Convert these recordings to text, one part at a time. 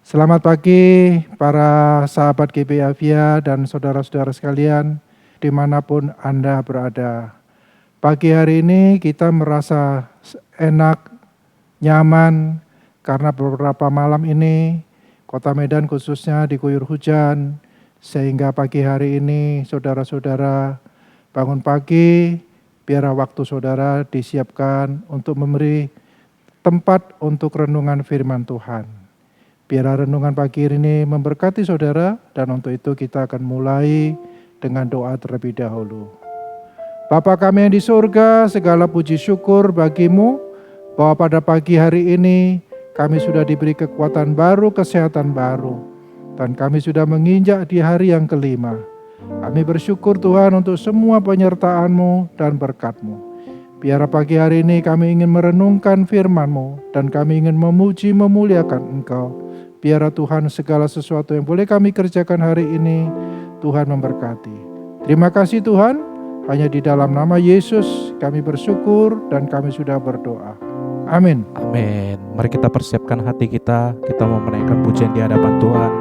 Selamat pagi para sahabat GBI Avia dan saudara-saudara sekalian dimanapun Anda berada. Pagi hari ini kita merasa enak, nyaman karena beberapa malam ini Kota Medan khususnya diguyur hujan, sehingga pagi hari ini saudara-saudara bangun pagi, biar waktu saudara disiapkan untuk memberi tempat untuk renungan firman Tuhan. Biar renungan pagi ini memberkati saudara, dan untuk itu kita akan mulai dengan doa terlebih dahulu. Bapa kami yang di surga, segala puji syukur bagimu bahwa pada pagi hari ini kami sudah diberi kekuatan baru, kesehatan baru, dan kami sudah menginjak di hari yang kelima. Kami bersyukur Tuhan untuk semua penyertaan-Mu dan berkat-Mu. Biar pagi hari ini kami ingin merenungkan firman-Mu dan kami ingin memuji memuliakan Engkau. Biar Tuhan segala sesuatu yang boleh kami kerjakan hari ini, Tuhan memberkati. Terima kasih Tuhan, hanya di dalam nama Yesus kami bersyukur dan kami sudah berdoa. Amin. Amin. Mari kita persiapkan hati kita mau menaikkan pujian di hadapan Tuhan.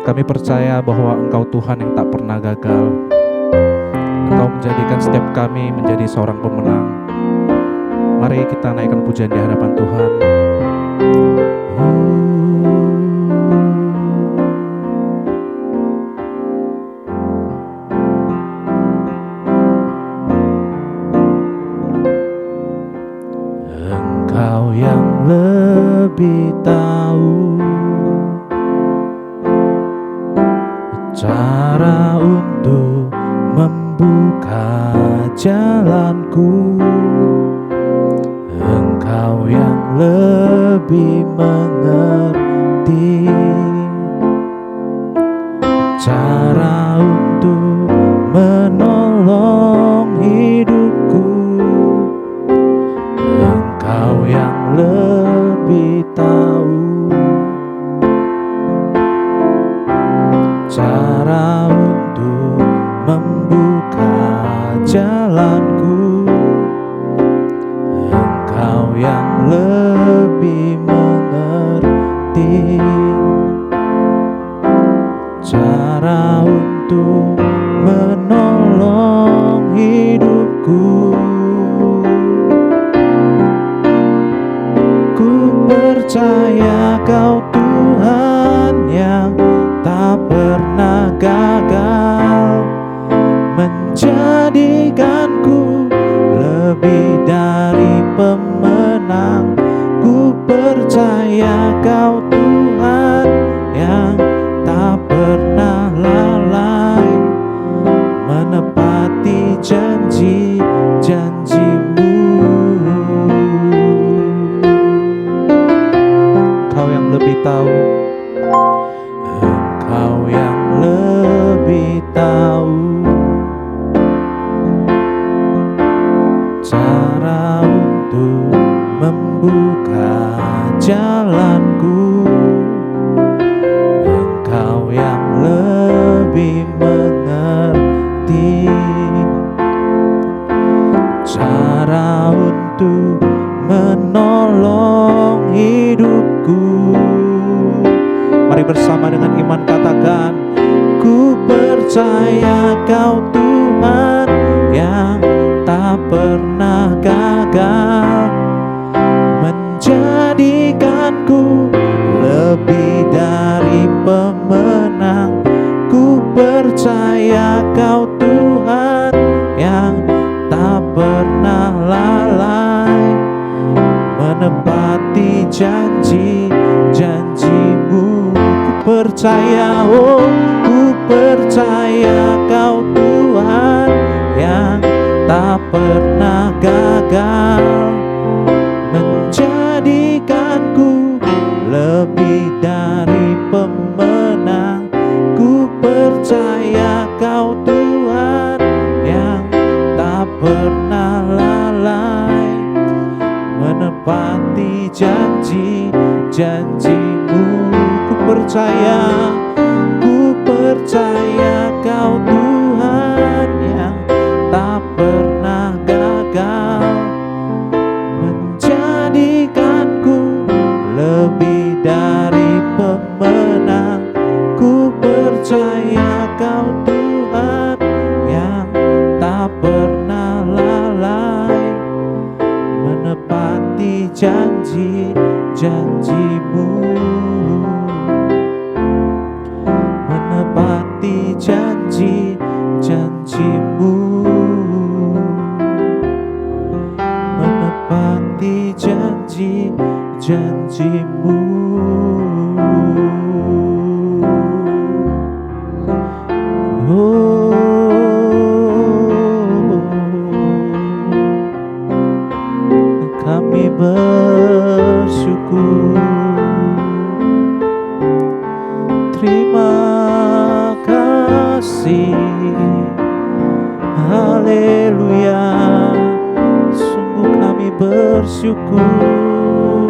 Kami percaya bahwa Engkau Tuhan yang tak pernah gagal. Engkau menjadikan setiap kami menjadi seorang pemenang. Mari kita naikkan pujian di hadapan Tuhan. Engkau yang lebih tahu cara untuk membuka jalanku. Engkau yang lebih mengerti cara untuk menolong hidupku. Engkau yang lebih tahu cara untuk membuka jalanku. Engkau yang lebih mengerti cara untuk menolong hidupku. Ku percaya Kau Tuhan yang tak pernah gagal, menjadikanku lebih dari pemenang. Ku percaya Kau Tuhan yang tak pernah lalai, menepati janji-janji-Mu. Engkau yang lebih tahu, Engkau yang lebih tahu cara untuk membuka jalanku. Engkau yang lebih mengerti cara untuk menolong hidupku. Mari bersama dengan iman katakan, ku percaya Kau Tuhan yang tak pernah gagal, menjadikanku lebih dari pemenang. Ku percaya Kau Tuhan yang tak pernah lalai, menepati janji-janji-Mu. Ku percaya, oh ku percaya Kau Tuhan yang tak pernah gagal, menjadikanku lebih dari pemenang. Ku percaya Kau Tuhan yang tak pernah lalai, menepati janji-janji-Mu. Ku percaya Kau Tuhan yang tak pernah gagal, menjadikanku lebih dari janji-janjimu, menepati janji-janjimu, menepati janji-janjimu. Kami bersyukur, terima kasih, haleluya. Sungguh kami bersyukur,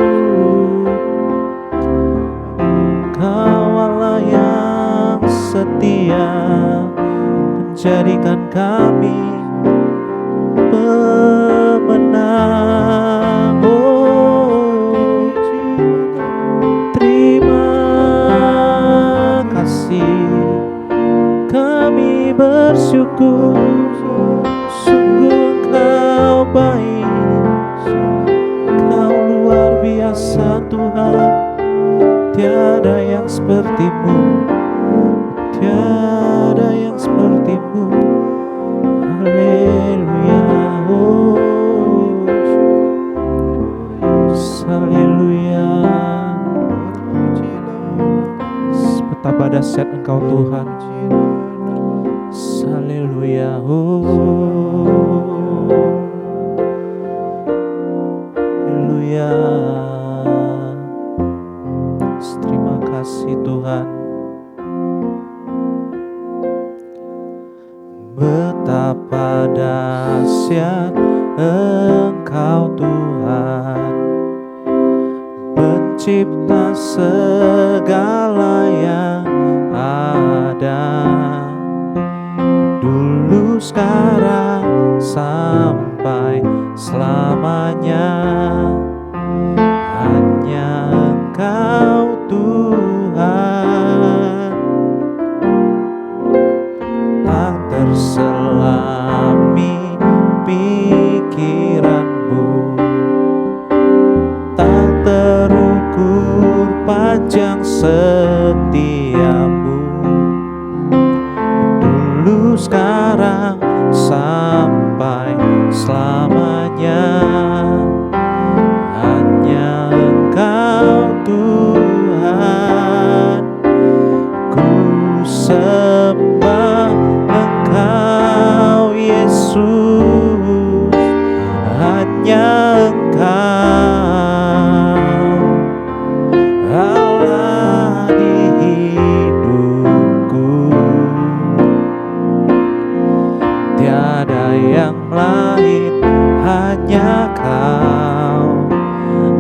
Kau Allah yang setia, menjadikan kami pemenang. Oh, terima kasih, kami bersyukur. Sungguh Engkau baik, Kau luar biasa Tuhan. Tiada yang seperti-Mu, tiada yang seperti-Mu. Haleluya, oh, haleluya. Betapa dahsyat Engkau Tuhan. Haleluya, oh, haleluya. Terima kasih Tuhan. Betapa dahsyat Engkau Tuhan, pencipta segala yang ada, dulu sekarang sampai selamanya. Hanya Engkau Tuhan, tak terselami pikiran-Mu, tak terukur panjang setia-Mu, dulu sekarang sampai selamanya. Hanya Engkau Tuhan, ku sembah Engkau Yesus. Hanya Engkau Allah di hidupku, tiada yang lain, hanya Kau,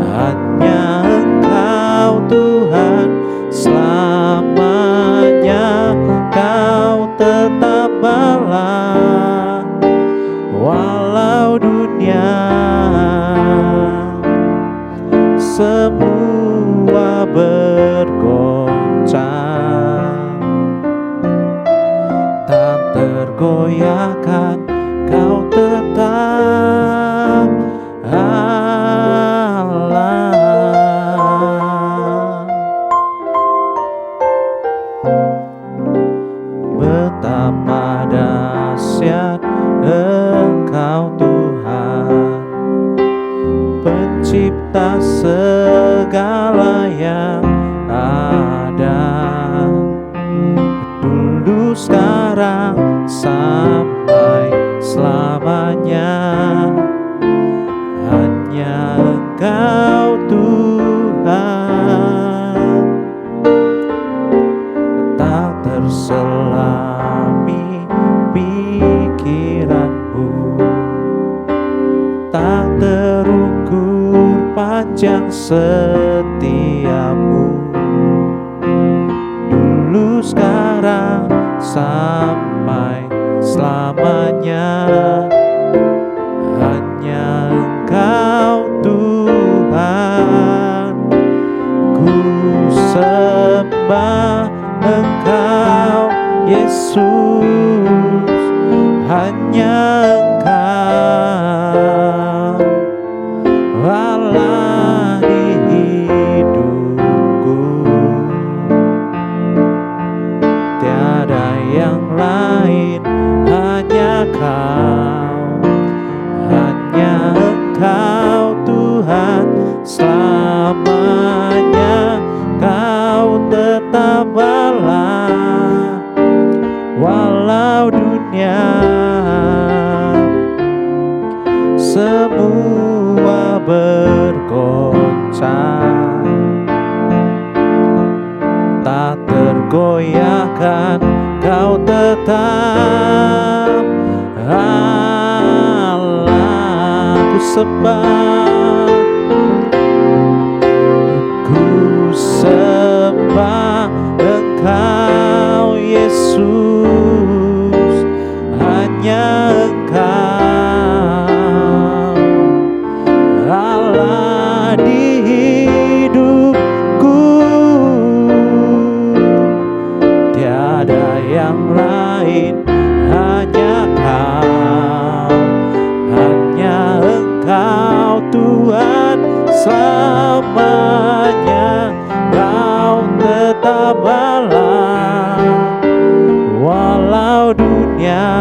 hanya Engkau Tuhan. Selamanya Kau tetap Allah, walau dunia semua bergoncang, tak tergoyahkan Kau tetap Allah. Betapa dahsyat Engkau Tuhan, pencipta segala yang ada, dulu sekarang sampai selamanya. Hanya Engkau Tuhan, tak terselami pikiran-Mu, tak terukur panjang setia-Mu, dulu sekarang sampai selamanya. Hanya Engkau Tuhan, ku sembah Engkau Yesus. Hanya Engkau Allah Engkau Tuhan selamanya, Kau tetap Allah, walau dunia semua bergoncang, tak tergoyahkan, Kau tetap Allah. Ku sembah, ku sembah Engkau Yesus, hanya Engkau Allah di hidupku, tiada yang lain, hanya Kau, hanya Engkau Tuhan selamanya, Kau tetap Allah, walau dunia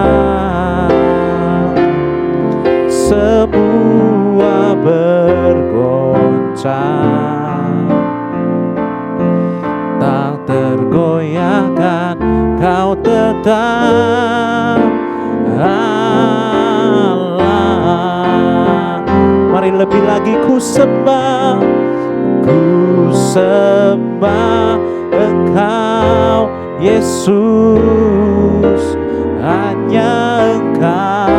semua bergoncang, tak tergoyahkan, Kau tetap Allah. Mari lebih lagi ku sembah Engkau Yesus, hanya Engkau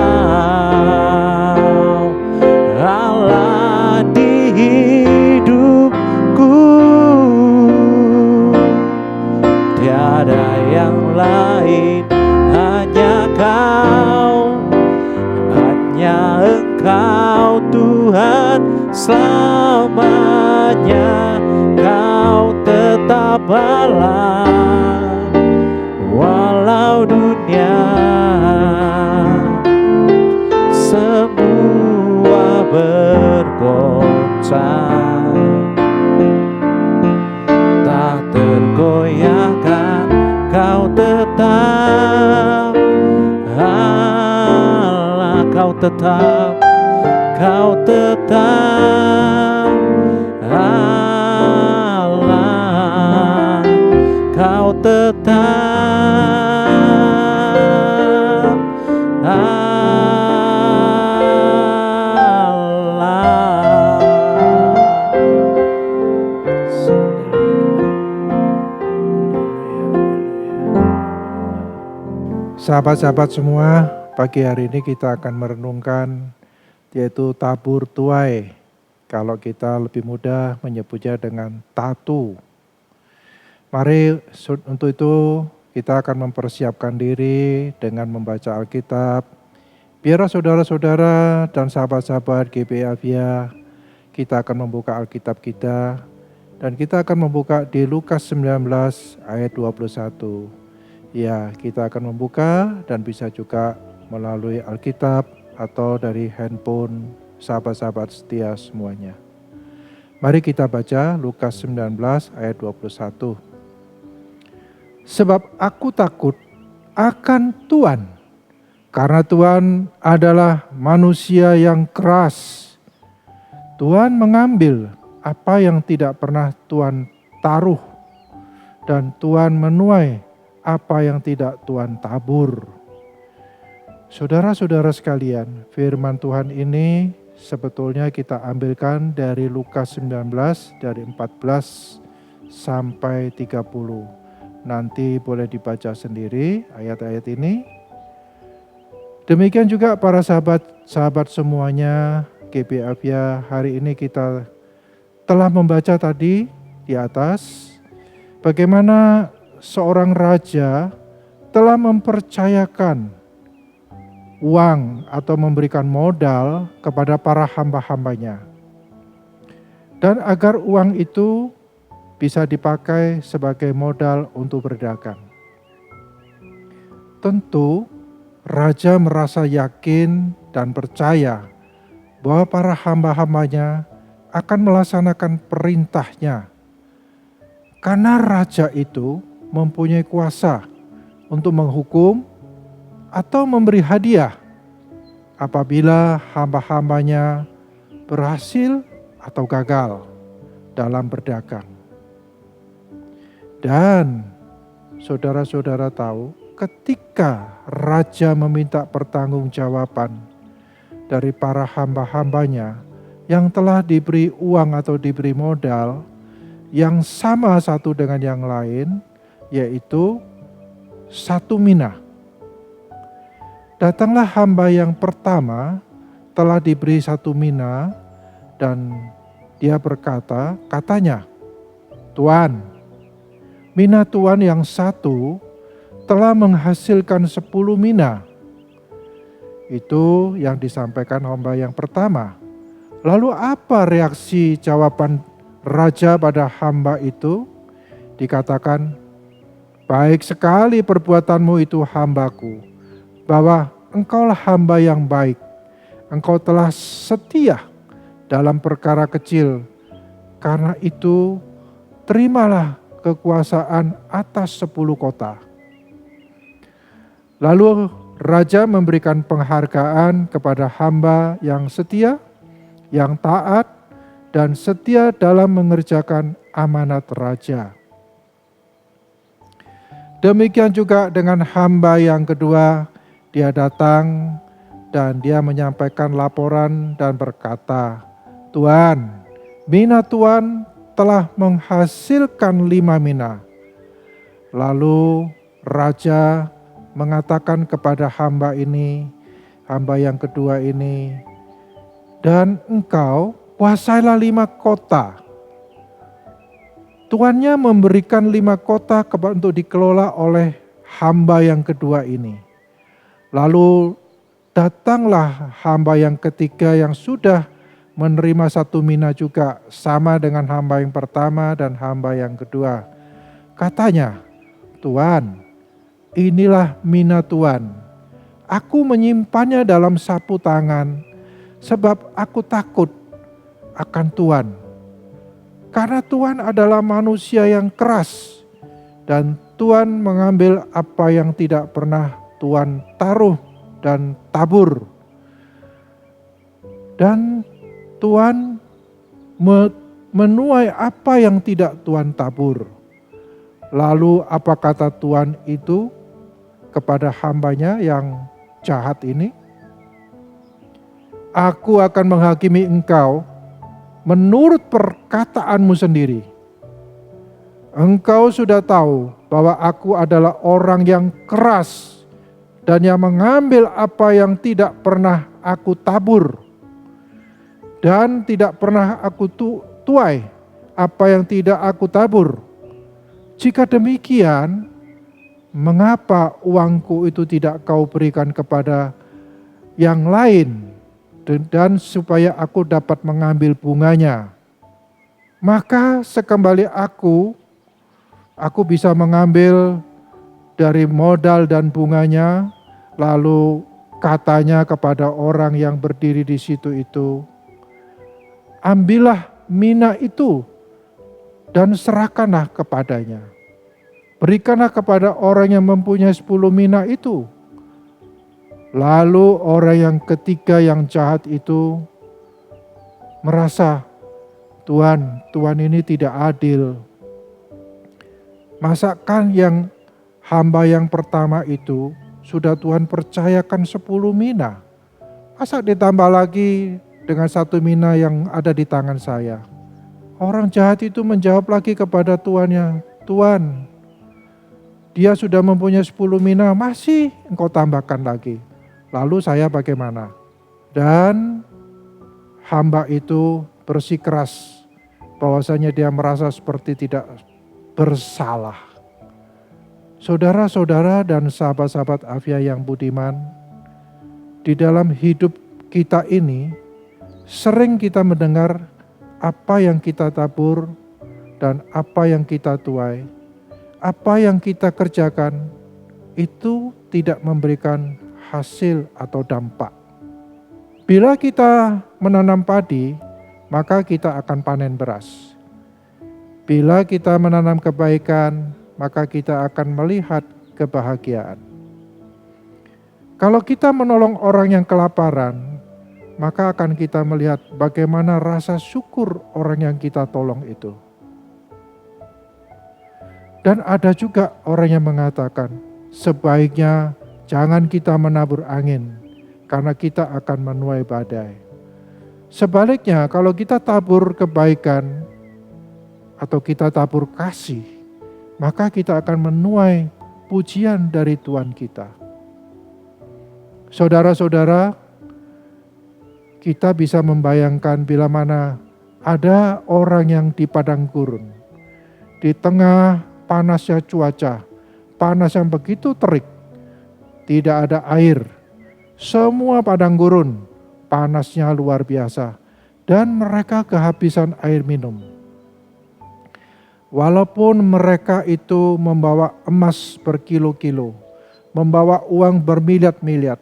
Allah di hidupku, tiada yang lain, hanya Kau, hanya Engkau Tuhan selamanya, Kau tetap Allah, walau dunia semua bergoncang, tak tergoyahkan, Kau tetap Allah, Kau tetap Allah, Kau tetap Allah. Sahabat-sahabat semua, pagi hari ini kita akan merenungkan yaitu tabur tuai. Kalau kita lebih mudah menyebutnya dengan tatu. Mari untuk itu kita akan mempersiapkan diri dengan membaca Alkitab. Biarlah saudara-saudara dan sahabat-sahabat GBI Avia, kita akan membuka Alkitab kita dan kita akan membuka di Lukas 19 ayat 21. Ya, kita akan membuka dan bisa juga melalui Alkitab atau dari handphone sahabat-sahabat setia semuanya. Mari kita baca Lukas 19 ayat 21. Sebab aku takut akan Tuhan, karena Tuhan adalah manusia yang keras. Tuhan mengambil apa yang tidak pernah Tuhan taruh, dan Tuhan menuai apa yang tidak Tuhan tabur. Saudara-saudara sekalian, firman Tuhan ini sebetulnya kita ambilkan dari Lukas 19 dari 14 sampai 30. Nanti boleh dibaca sendiri ayat-ayat ini. Demikian juga para sahabat-sahabat semuanya GBI Avia, hari ini kita telah membaca tadi di atas bagaimana seorang raja telah mempercayakan uang atau memberikan modal kepada para hamba-hambanya. Dan agar uang itu bisa dipakai sebagai modal untuk berdagang. Tentu raja merasa yakin dan percaya bahwa para hamba-hambanya akan melaksanakan perintahnya. Karena raja itu mempunyai kuasa untuk menghukum atau memberi hadiah apabila hamba-hambanya berhasil atau gagal dalam berdagang. Dan saudara-saudara tahu, ketika raja meminta pertanggungjawaban dari para hamba-hambanya yang telah diberi uang atau diberi modal yang sama satu dengan yang lain, yaitu 1 mina. Datanglah hamba yang pertama telah diberi 1 mina dan dia berkata, katanya, "Tuan, mina Tuan yang 1 telah menghasilkan 10 mina." Itu yang disampaikan hamba yang pertama. Lalu apa reaksi jawaban raja pada hamba itu? Dikatakan, "Baik sekali perbuatanmu itu hambaku, bahwa engkaulah hamba yang baik. Engkau telah setia dalam perkara kecil. Karena itu terimalah kekuasaan atas 10 kota." Lalu raja memberikan penghargaan kepada hamba yang setia, yang taat, dan setia dalam mengerjakan amanat raja. Demikian juga dengan hamba yang kedua, dia datang dan dia menyampaikan laporan dan berkata, "Tuan, mina Tuan telah menghasilkan 5 mina." Lalu raja mengatakan kepada hamba ini, hamba yang kedua ini, "Dan engkau kuasailah 5 kota." Tuannya memberikan 5 kota untuk dikelola oleh hamba yang kedua ini. Lalu datanglah hamba yang ketiga yang sudah menerima 1 mina juga, sama dengan hamba yang pertama dan hamba yang kedua. Katanya, "Tuan, inilah mina Tuan. Aku menyimpannya dalam sapu tangan, sebab aku takut akan Tuan. Karena Tuan adalah manusia yang keras, dan Tuan mengambil apa yang tidak pernah Tuan taruh dan tabur. Dan Tuan menuai apa yang tidak Tuan tabur." Lalu apa kata Tuan itu kepada hambanya yang jahat ini? "Aku akan menghakimi engkau menurut perkataanmu sendiri. Engkau sudah tahu bahwa aku adalah orang yang keras dan yang mengambil apa yang tidak pernah aku tabur, dan tidak pernah aku tuai apa yang tidak aku tabur. Jika demikian, mengapa uangku itu tidak kau berikan kepada yang lain, dan supaya aku dapat mengambil bunganya? Maka sekembali aku bisa mengambil dari modal dan bunganya." Lalu katanya kepada orang yang berdiri di situ itu, "Ambillah mina itu dan serahkanlah kepadanya. Berikanlah kepada orang yang mempunyai 10 mina itu." Lalu orang yang ketiga yang jahat itu merasa, Tuan ini tidak adil. Masakan yang hamba yang pertama itu sudah Tuhan percayakan 10 mina. Masa ditambah lagi dengan 1 mina yang ada di tangan saya? Orang jahat itu menjawab lagi kepada tuannya, "Tuan, dia sudah mempunyai 10 mina, masih engkau tambahkan lagi. Lalu saya bagaimana?" Dan hamba itu bersikeras bahwasanya dia merasa seperti tidak bersalah. Saudara-saudara dan sahabat-sahabat Afia yang budiman, di dalam hidup kita ini sering kita mendengar apa yang kita tabur dan apa yang kita tuai, apa yang kita kerjakan itu tidak memberikan hasil atau dampak. Bila kita menanam padi, maka kita akan panen beras. Bila kita menanam kebaikan, maka kita akan melihat kebahagiaan. Kalau kita menolong orang yang kelaparan, maka akan kita melihat bagaimana rasa syukur orang yang kita tolong itu. Dan ada juga orang yang mengatakan, sebaiknya jangan kita menabur angin, karena kita akan menuai badai. Sebaliknya, kalau kita tabur kebaikan, atau kita tabur kasih, maka kita akan menuai pujian dari Tuhan kita. Saudara-saudara, kita bisa membayangkan bila mana ada orang yang di padang gurun, di tengah panasnya cuaca, panas yang begitu terik, tidak ada air, semua padang gurun, panasnya luar biasa, dan mereka kehabisan air minum. Walaupun mereka itu membawa emas berkilo-kilo, membawa uang bermiliar-miliar,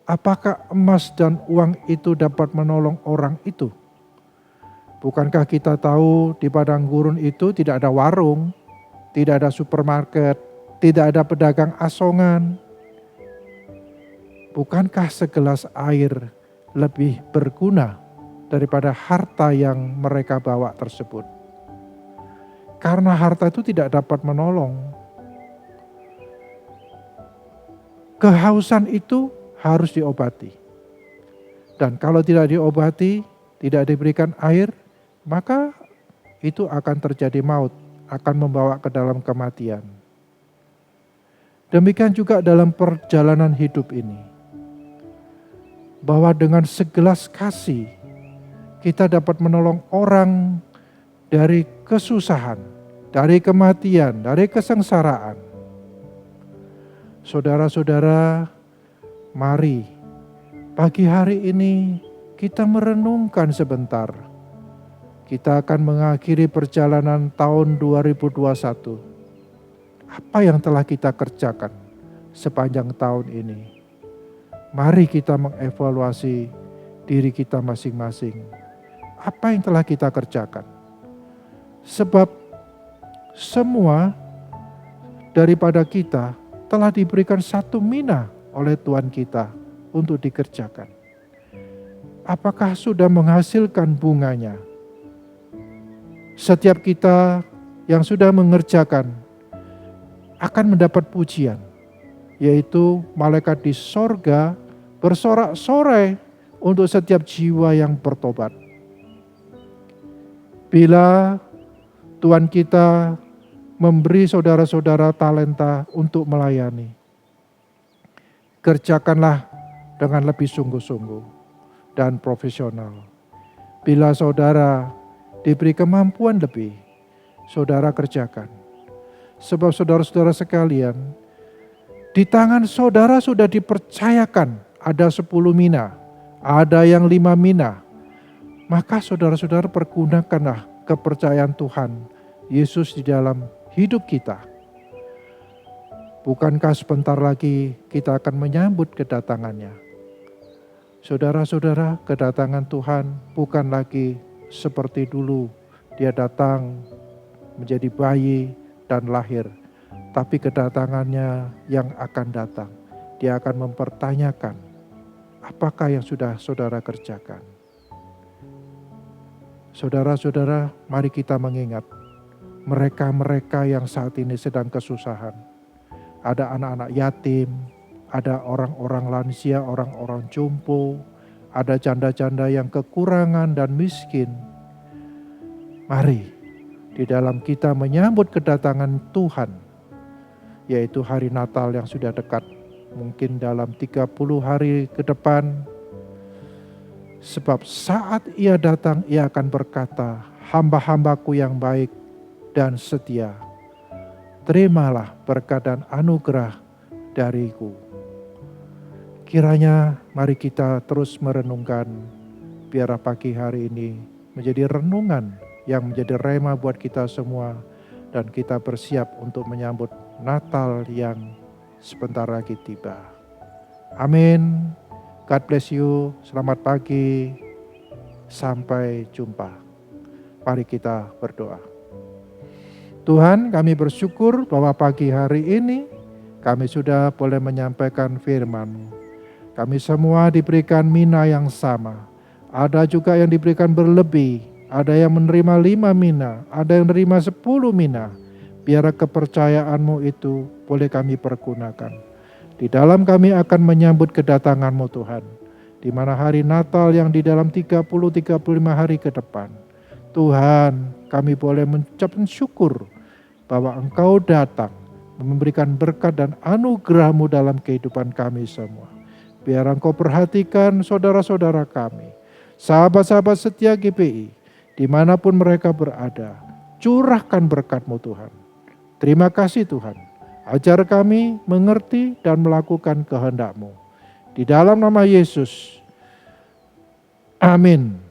apakah emas dan uang itu dapat menolong orang itu? Bukankah kita tahu di padang gurun itu tidak ada warung, tidak ada supermarket, tidak ada pedagang asongan? Bukankah segelas air lebih berguna daripada harta yang mereka bawa tersebut? Karena harta itu tidak dapat menolong. Kehausan itu harus diobati. Dan kalau tidak diobati, tidak diberikan air, maka itu akan terjadi maut, akan membawa ke dalam kematian. Demikian juga dalam perjalanan hidup ini. Bahwa dengan segelas kasih, kita dapat menolong orang dari kesusahan, dari kematian, dari kesengsaraan. Saudara-saudara, mari pagi hari ini kita merenungkan sebentar. Kita akan mengakhiri perjalanan tahun 2021. Apa yang telah kita kerjakan sepanjang tahun ini? Mari kita mengevaluasi diri kita masing-masing. Apa yang telah kita kerjakan? Sebab semua daripada kita telah diberikan satu mina oleh Tuhan kita untuk dikerjakan. Apakah sudah menghasilkan bunganya? Setiap kita yang sudah mengerjakan akan mendapat pujian, yaitu malaikat di sorga bersorak-sorai untuk setiap jiwa yang bertobat. Bila Tuhan kita memberi saudara-saudara talenta untuk melayani, kerjakanlah dengan lebih sungguh-sungguh dan profesional. Bila saudara diberi kemampuan lebih, saudara kerjakan. Sebab saudara-saudara sekalian, di tangan saudara sudah dipercayakan ada 10 mina, ada yang 5 mina. Maka saudara-saudara pergunakanlah kepercayaan Tuhan Yesus di dalam hidup kita. Bukankah sebentar lagi kita akan menyambut kedatangannya? Saudara-saudara, kedatangan Tuhan bukan lagi seperti dulu. Dia datang menjadi bayi dan lahir. Tapi kedatangannya yang akan datang, dia akan mempertanyakan apakah yang sudah saudara kerjakan. Saudara-saudara, mari kita mengingat mereka-mereka yang saat ini sedang kesusahan. Ada anak-anak yatim, ada orang-orang lansia, orang-orang jompo, ada janda-janda yang kekurangan dan miskin. Mari di dalam kita menyambut kedatangan Tuhan, yaitu hari Natal yang sudah dekat, mungkin dalam 30 hari ke depan. Sebab saat ia datang, ia akan berkata, hamba-hambaku yang baik dan setia, terimalah berkat dan anugerah dariku. Kiranya mari kita terus merenungkan, biar pagi hari ini menjadi renungan yang menjadi rema buat kita semua, dan kita bersiap untuk menyambut Natal yang sebentar lagi tiba. Amin. God bless you. Selamat pagi. Sampai jumpa. Mari kita berdoa. Tuhan, kami bersyukur bahwa pagi hari ini kami sudah boleh menyampaikan firman-Mu. Kami semua diberikan mina yang sama. Ada juga yang diberikan berlebih, ada yang menerima 5 mina, ada yang menerima 10 mina. Biar kepercayaanmu itu boleh kami pergunakan. Di dalam kami akan menyambut kedatangan-Mu Tuhan. Di mana hari Natal yang di dalam 30-35 hari ke depan. Tuhan, kami boleh mengucapkan syukur bahwa Engkau datang memberikan berkat dan anugerah-Mu dalam kehidupan kami semua. Biar Engkau perhatikan saudara-saudara kami, sahabat-sahabat setia GPI, dimanapun mereka berada, curahkan berkat-Mu Tuhan. Terima kasih Tuhan, ajar kami mengerti dan melakukan kehendak-Mu. Di dalam nama Yesus, amin.